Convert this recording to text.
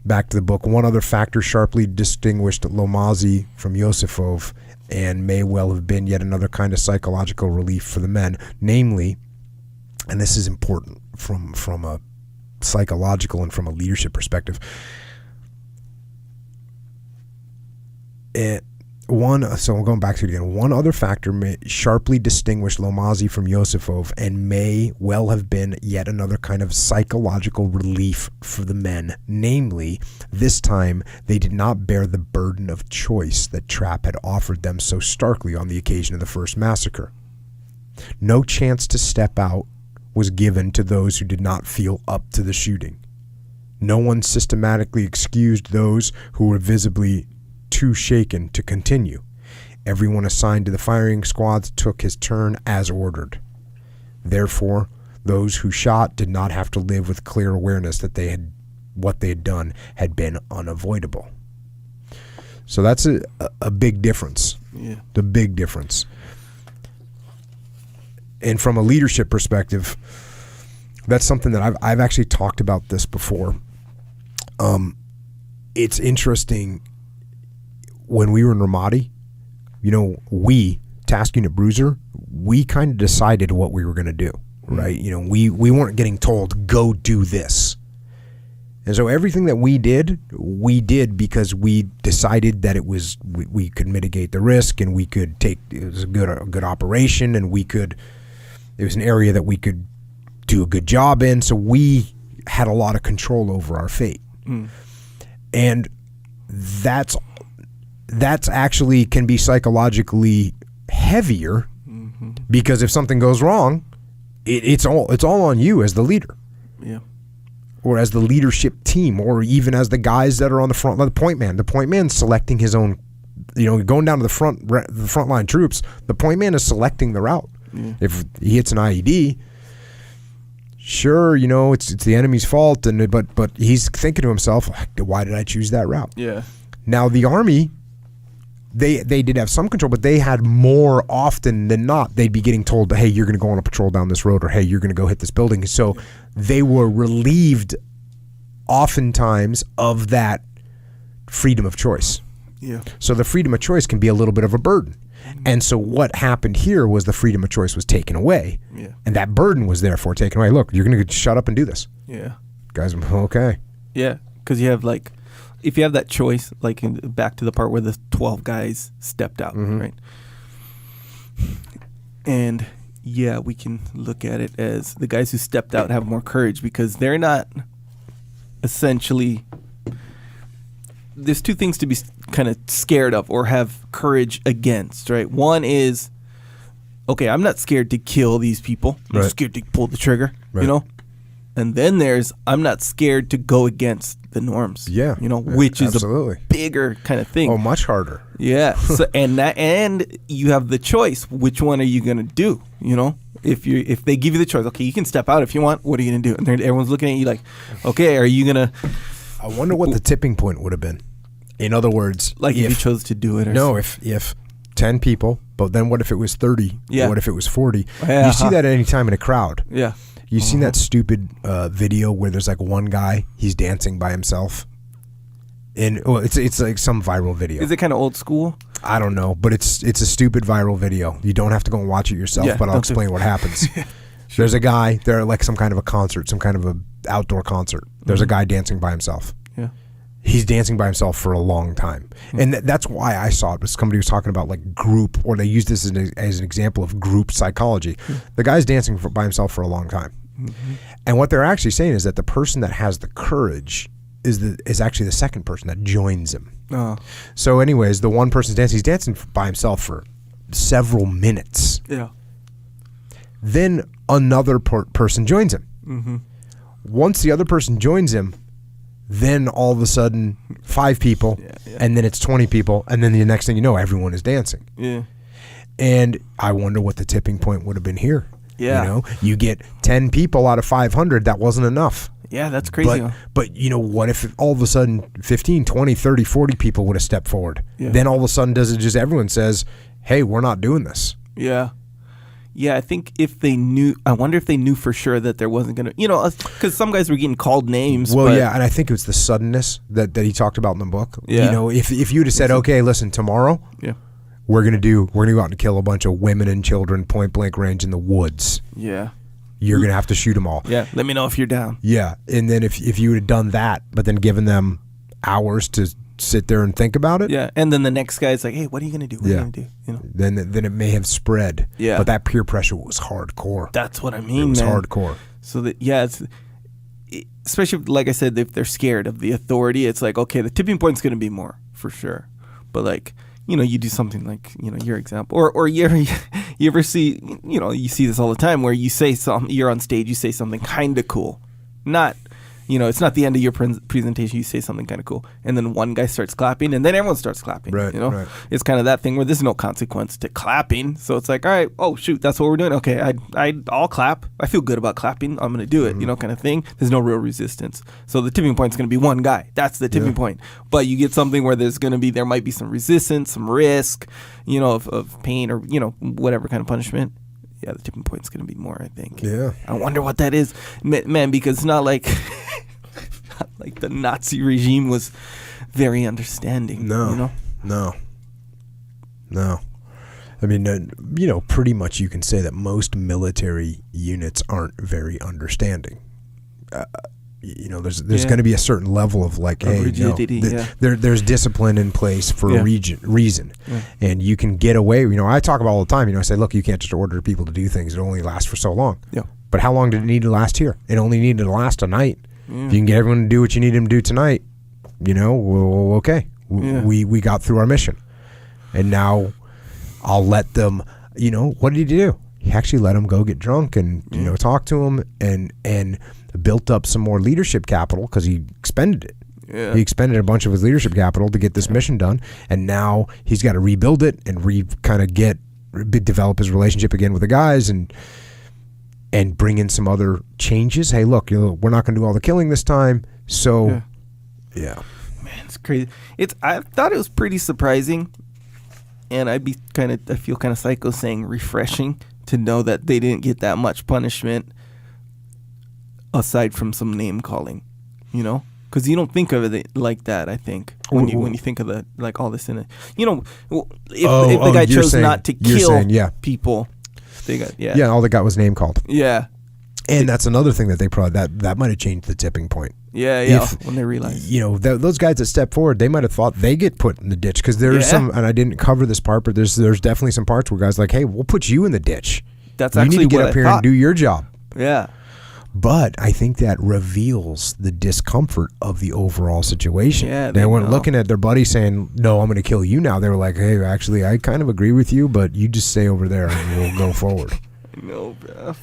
back to the book. One other factor sharply distinguished Lomazi from Yosifov and may well have been yet another kind of psychological relief for the men, namely, and this is important from a psychological and from a leadership perspective, so I'm going back to it again. One other factor may sharply distinguished Lomazi from Yosifov and may well have been yet another kind of psychological relief for the men. Namely, this time they did not bear the burden of choice that Trapp had offered them so starkly on the occasion of the first massacre. No chance to step out was given to those who did not feel up to the shooting. No one systematically excused those who were visibly too shaken to continue. Everyone assigned to the firing squads took his turn as ordered. Therefore, those who shot did not have to live with clear awareness that what they had done had been unavoidable. So that's a big difference. Yeah. The big difference. And from a leadership perspective, that's something that I've actually talked about this before. It's interesting. When we were in Ramadi, we, Task Unit Bruiser, we kind of decided what we were going to do, right? We weren't getting told, go do this. And so everything that we did because we decided that we could mitigate the risk and it was a good operation and it was an area that we could do a good job in. So we had a lot of control over our fate. And that's actually can be psychologically heavier because if something goes wrong, it's all on you as the leader, or as the leadership team, or even as the guys that are on the front line. The point man's selecting his own, going down to the front line troops. The point man is selecting the route. If he hits an IED, sure, it's the enemy's fault, but he's thinking to himself, why did I choose that route? Yeah. Now the Army, they did have some control, but they had more often than not, they'd be getting told, hey, you're going to go on a patrol down this road, or hey, you're going to go hit this building. So they were relieved oftentimes of that freedom of choice. Yeah. So the freedom of choice can be a little bit of a burden. And so what happened here was the freedom of choice was taken away. Yeah. And that burden was therefore taken away. Look, you're going to shut up and do this. Yeah. Guys, okay. Yeah, because you have if you have that choice, back to the part where the 12 guys stepped out, right? And yeah, we can look at it as the guys who stepped out have more courage because they're not essentially. There's two things to be kind of scared of or have courage against, right? One is, okay, I'm not scared to kill these people. I'm scared to pull the trigger, And then there's, I'm not scared to go against the norms. Yeah. Which is a bigger kind of thing. Oh, much harder. Yeah. So and you have the choice. Which one are you gonna do? If they give you the choice, okay, you can step out if you want. What are you gonna do? And everyone's looking at you like, okay, are you gonna? I wonder what the tipping point would have been. In other words, if you chose to do it. If 10 people, but then what if it was 30? Yeah. What if it was 40? Yeah. You see that at any time in a crowd. Yeah. You've seen that stupid video where there's one guy, he's dancing by himself. And it's like some viral video. Is it kind of old school? I don't know, but it's a stupid viral video. You don't have to go and watch it yourself, but I'll explain what happens. Sure. There's a guy, they're like some kind of a concert, some kind of a outdoor concert. There's a guy dancing by himself. Yeah. He's dancing by himself for a long time. And that's why I saw it. Somebody was talking about group, or they used this as an example of group psychology. The guy's dancing by himself for a long time. And what they're actually saying is that the person that has the courage is actually the second person that joins him. Oh. So anyways, the one person's dancing, he's dancing by himself for several minutes. Yeah. Then another person joins him. Once the other person joins him, then all of a sudden 5 people, and then it's 20 people, and then the next thing you know, everyone is dancing. Yeah. And I wonder what the tipping point would have been here. Yeah. You get 10 people out of 500, that wasn't enough. Yeah, that's crazy. But what if all of a sudden 15, 20, 30, 40 people would have stepped forward? Yeah. Then all of a sudden everyone says, hey, we're not doing this. Yeah. Yeah, I think if they knew, I wonder if they knew for sure that there wasn't going to, because some guys were getting called names. Well, but yeah, and I think it was the suddenness that he talked about in the book. Yeah. You know, if you'd have said, okay, listen, tomorrow, Yeah. we're gonna go out and kill a bunch of women and children point blank range in the woods. Yeah. You're gonna have to shoot them all. Yeah. Let me know if you're down. Yeah, and then if you would have done that, but then given them hours to sit there and think about it. Yeah. And then the next guy's like, hey, what are you going to do? What are you going to do? Then it may have spread. Yeah. But that peer pressure was hardcore. That's what I mean, It was man. hardcore. So that, yeah, especially, like I said, if they're scared of the authority, it's like, okay, the tipping point's going to be more, for sure. But like, you do something like, your example, or you ever see, you see this all the time where you say something, you're on stage, you say something kind of cool, not, it's not the end of your presentation, you say something kind of cool, and then one guy starts clapping, and then everyone starts clapping, right, right. It's kind of that thing where there's no consequence to clapping, so it's like, all right, oh shoot, that's what we're doing, okay, I'll clap, I feel good about clapping, I'm going to do it, kind of thing. There's no real resistance, so the tipping point's going to be one guy, that's the tipping point, but you get something where there might be some resistance, some risk, of pain, or whatever kind of punishment. Yeah, the tipping point's going to be more, I think. Yeah. I wonder what that is, man, because it's not like the Nazi regime was very understanding. No. I mean, pretty much you can say that most military units aren't very understanding. There's going to be a certain level of like, hey, rigidity, there's discipline in place for a reason, and you can get away. I talk about all the time. I say, look, you can't just order people to do things. It only lasts for so long. Yeah. But how long did it need to last here? It only needed to last a night. If you can get everyone to do what you need them to do tonight, well, okay, we got through our mission, and now I'll let them. What did he do? He actually let them go get drunk and talk to them and built up some more leadership capital because he expended it. Yeah. He expended a bunch of his leadership capital to get this mission done, and now he's got to rebuild it and develop his relationship again with the guys and bring in some other changes. Hey, look, we're not going to do all the killing this time, so yeah. Man, it's crazy. I thought it was pretty surprising, and I feel kind of psycho saying refreshing to know that they didn't get that much punishment aside from some name calling, because you don't think of it like that. I think when you think of all this in it, if the guy chose not to kill people, they got all they got was name called. Yeah, and that's another thing that they probably that might have changed the tipping point. Yeah, when they realized, those guys that step forward, they might have thought they get put in the ditch because there's some, and I didn't cover this part, but there's definitely some parts where guys are like, hey, we'll put you in the ditch. That's you actually need to get what up here I thought. and do your job. Yeah. But I think that reveals the discomfort of the overall situation. Yeah, they weren't looking at their buddy saying, no, I'm going to kill you now. They were like, hey, actually, I kind of agree with you, but you just stay over there and we'll go forward. No, bro.